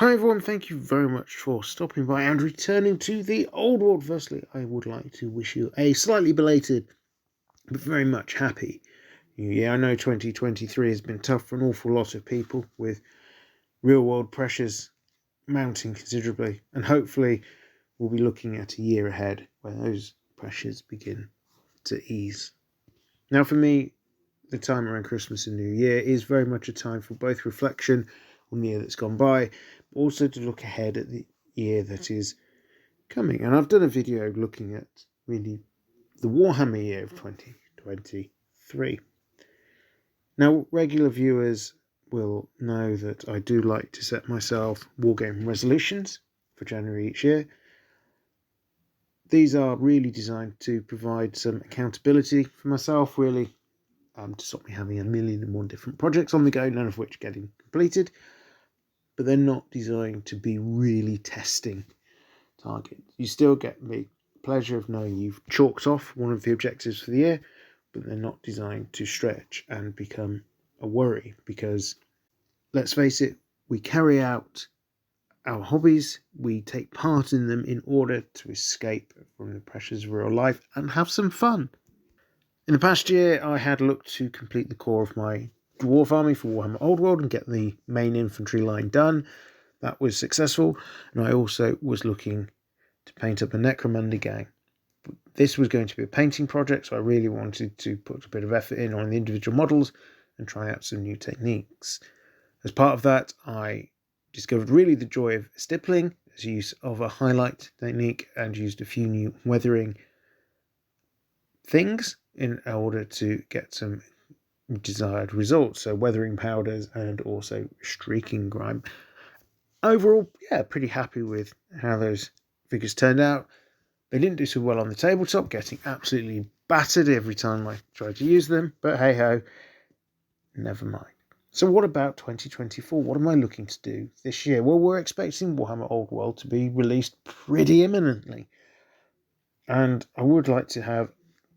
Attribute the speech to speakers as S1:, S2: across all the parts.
S1: Hi everyone, thank you very much for stopping by and returning to the Old World. Firstly, I would like to wish you a slightly belated but very much happy New Year. I know 2023 has been tough for an awful lot of people, with real world pressures mounting considerably, and hopefully we'll be looking at a year ahead where those pressures begin to ease. Now for me, the time around Christmas and New Year is very much a time for both reflection on the year that's gone by, but also to look ahead at the year that is coming. And I've done a video looking at really the Warhammer year of 2023. Now, regular viewers will know that I do like to set myself wargame resolutions for January each year. These are really designed to provide some accountability for myself, really, to stop me having 1,000,001 different projects on the go, none of which getting completed. But they're not designed to be really testing targets. You still get the pleasure of knowing you've chalked off one of the objectives for the year, but they're not designed to stretch and become a worry, because let's face it, we carry out our hobbies, we take part in them in order to escape from the pressures of real life and have some fun. In the past year, I had looked to complete the core of my dwarf army for Warhammer Old World and get the main infantry line done. That was successful, and I also was looking to paint up a Necromunda gang. This was going to be a painting project, so I really wanted to put a bit of effort in on the individual models and try out some new techniques. As part of that, I discovered really the joy of stippling as use of a highlight technique, and used a few new weathering things in order to get some desired results. So weathering powders and also streaking grime. Overall, yeah, pretty happy with how those figures turned out. They didn't do so well on the tabletop, getting absolutely battered every time I tried to use them, but hey ho, never mind. So what about 2024? What am I looking to do this year? Well, we're expecting Warhammer Old World to be released pretty imminently, and I would like to have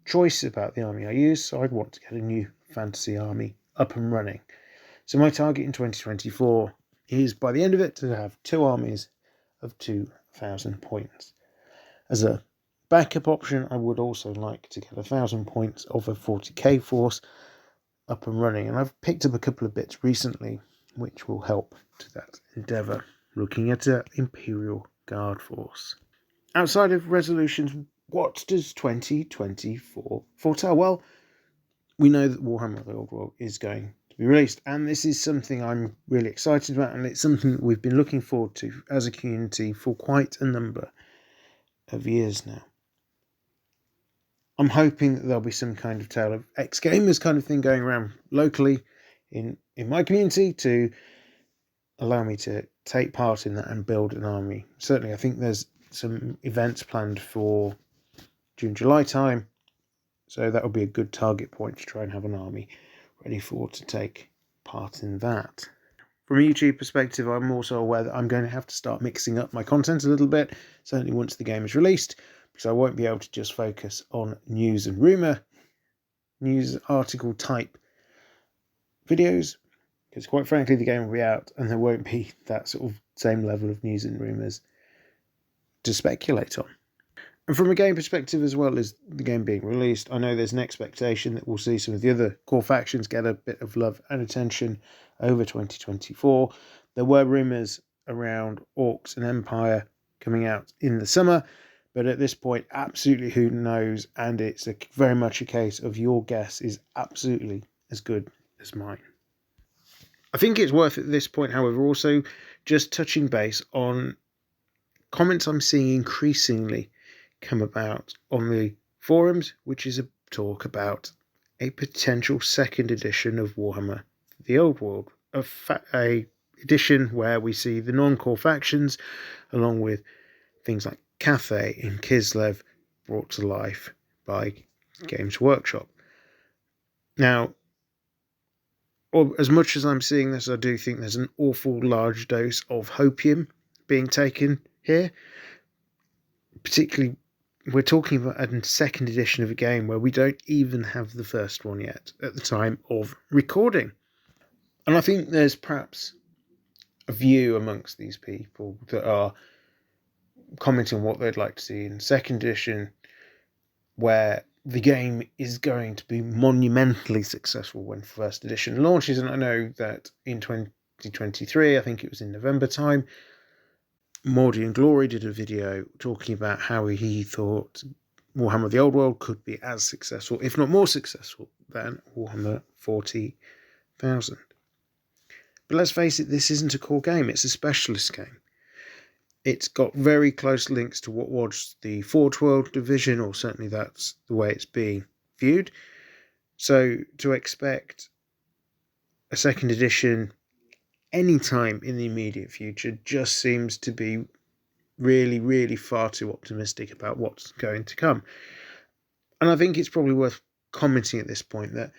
S1: choice about the army I use, so I'd want to get a new fantasy army up and running. So my target in 2024 is, by the end of it, to have 2 armies of 2,000 points. As a backup option, I would also like to get 1,000 points of a 40k force up and running, and I've picked up a couple of bits recently which will help to that endeavour, looking at an Imperial Guard force. Outside of resolutions, what does 2024 foretell? Well, we know that Warhammer Old World is going to be released, and this is something I'm really excited about, and it's something that we've been looking forward to as a community for quite a number of years now. I'm hoping that there'll be some kind of Tale of Ex-Gamers kind of thing going around locally in my community to allow me to take part in that and build an army. Certainly, I think there's some events planned for June, July time, so that would be a good target point to try and have an army ready to take part in that. From a YouTube perspective, I'm also aware that I'm going to have to start mixing up my content a little bit, certainly once the game is released, because I won't be able to just focus on news and rumour, news article type videos, because quite frankly the game will be out and there won't be that sort of same level of news and rumours to speculate on. And from a game perspective, as well as the game being released, I know there's an expectation that we'll see some of the other core factions get a bit of love and attention over 2024. There were rumours around Orcs and Empire coming out in the summer, but at this point, absolutely who knows, and it's very much a case of your guess is absolutely as good as mine. I think it's worth at this point, however, also just touching base on comments I'm seeing increasingly come about on the forums, which is a talk about a potential second edition of Warhammer the Old World, a edition where we see the non-core factions along with things like Cathay and Kislev brought to life by Games Workshop. Now, as much as I'm seeing this, I do think there's an awful large dose of hopium being taken here. Particularly, we're talking about a second edition of a game where we don't even have the first one yet at the time of recording. And I think there's perhaps a view amongst these people that are commenting on what they'd like to see in second edition, where the game is going to be monumentally successful when first edition launches. And I know that in 2023, I think it was in November time, Mordy and Glory did a video talking about how he thought Warhammer the Old World could be as successful, if not more successful, than Warhammer 40,000. But let's face it, this isn't a core game, it's a specialist game. It's got very close links to what was the Forge World division, or certainly that's the way it's being viewed. So to expect a second edition anytime in the immediate future just seems to be really, really far too optimistic about what's going to come. And I think it's probably worth commenting at this point that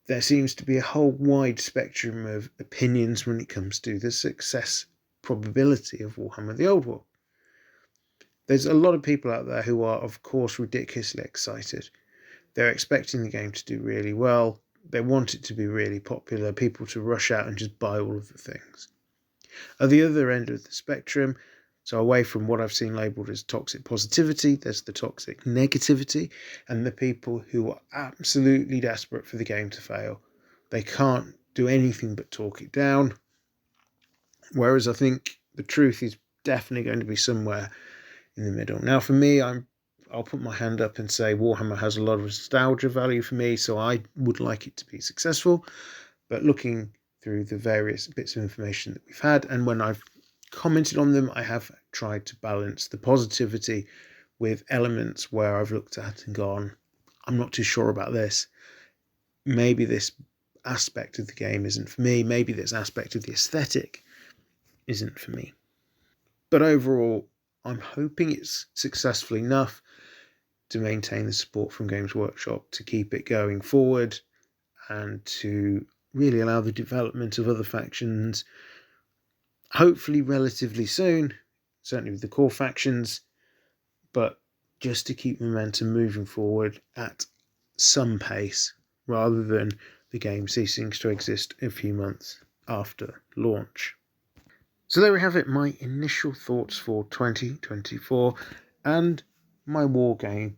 S1: there seems to be a whole wide spectrum of opinions when it comes to the success probability of Warhammer the Old World. There's a lot of people out there who are, of course, ridiculously excited. They're expecting the game to do really well. They want it to be really popular, people to rush out and just buy all of the things. At the other end of the spectrum, so away from what I've seen labelled as toxic positivity, there's the toxic negativity, and the people who are absolutely desperate for the game to fail. They can't do anything but talk it down. Whereas I think the truth is definitely going to be somewhere in the middle. Now, for me, I'll put my hand up and say Warhammer has a lot of nostalgia value for me, so I would like it to be successful. But looking through the various bits of information that we've had, and when I've commented on them, I have tried to balance the positivity with elements where I've looked at and gone, I'm not too sure about this. Maybe this aspect of the game isn't for me. Maybe this aspect of the aesthetic isn't for me. But overall, I'm hoping it's successful enough to maintain the support from Games Workshop to keep it going forward and to really allow the development of other factions, hopefully relatively soon, certainly with the core factions, but just to keep momentum moving forward at some pace rather than the game ceasing to exist a few months after launch. So there we have it, my initial thoughts for 2024 and my wargame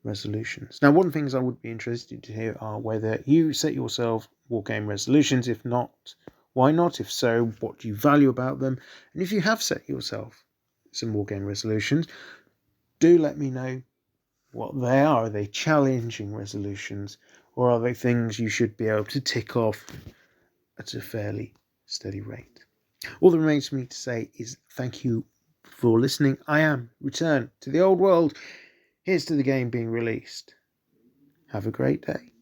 S1: resolutions. Now, one of the things I would be interested to hear are whether you set yourself wargame resolutions. If not, why not? If so, what do you value about them? And if you have set yourself some wargame resolutions, do let me know what they are. Are they challenging resolutions, or are they things you should be able to tick off at a fairly steady rate? All that remains for me to say is thank you for listening. I am Return to the Old World. Here's to the game being released. Have a great day.